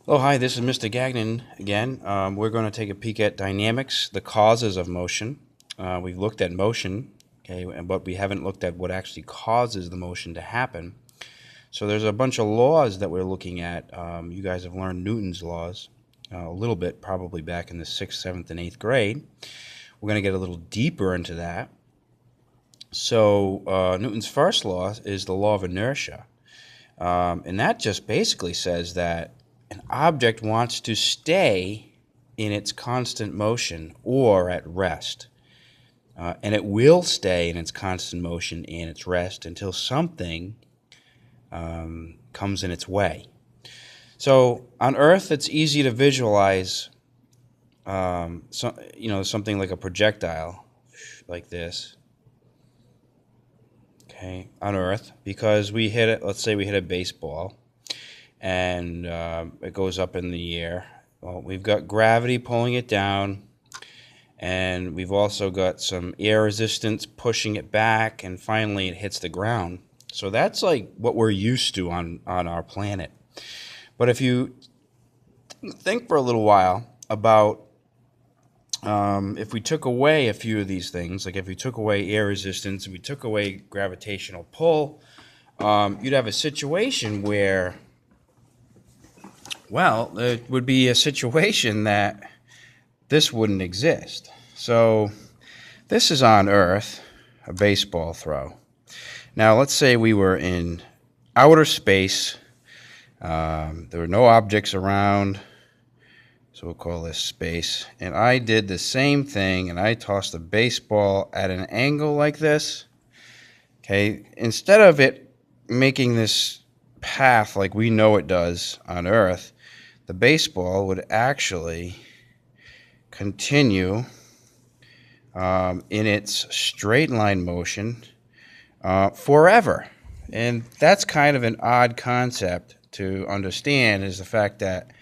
Oh, hi, this is Mr. Gagnon again. We're going to take a peek at dynamics, the causes of motion. We've looked at motion, okay, but we haven't looked at what actually causes the motion to happen. So there's a bunch of laws that we're looking at. You guys have learned Newton's laws a little bit, probably back in the 6th, 7th, and 8th grade. We're going to get a little deeper into that. So Newton's first law is the law of inertia. And that just basically says that an object wants to stay in its constant motion or at rest. And it will stay in its constant motion and its rest until something comes in its way. So on Earth, it's easy to visualize something like a projectile like this. Okay, on Earth, because we hit it. Let's say we hit a baseball, and it goes up in the air. Well, we've got gravity pulling it down, and we've also got some air resistance pushing it back, and finally it hits the ground. So that's like what we're used to on our planet. But if you think for a little while about if we took away a few of these things, like if we took away air resistance and we took away gravitational pull, you'd have a situation where, well, it would be a situation that this wouldn't exist. So this is on Earth, a baseball throw. Now let's say we were in outer space. There were no objects around. So we'll call this space. And I did the same thing, and I tossed the baseball at an angle like this. Okay, instead of it making this path like we know it does on Earth, the baseball would actually continue in its straight line motion forever. And that's kind of an odd concept to understand, is the fact that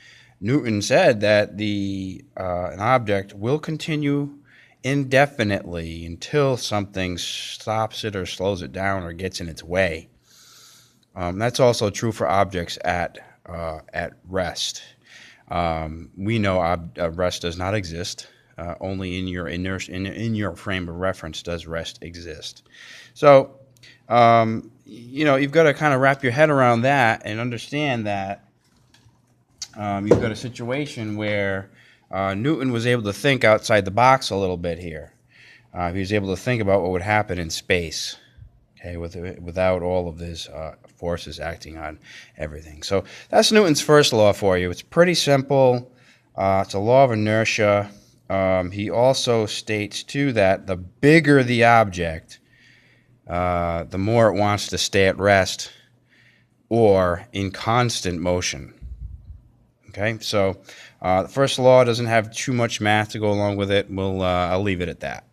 Newton said that an object will continue indefinitely until something stops it or slows it down or gets in its way. That's also true for objects at rest. We know rest does not exist. Only in your in your frame of reference does rest exist. So, you've got to kind of wrap your head around that and understand that you've got a situation where Newton was able to think outside the box a little bit here. He was able to think about what would happen in space, okay, without all of these forces acting on everything. So that's Newton's first law for you. It's pretty simple. It's a law of inertia. He also states, too, that the bigger the object, the more it wants to stay at rest or in constant motion. Okay, so the first law doesn't have too much math to go along with it. I'll leave it at that.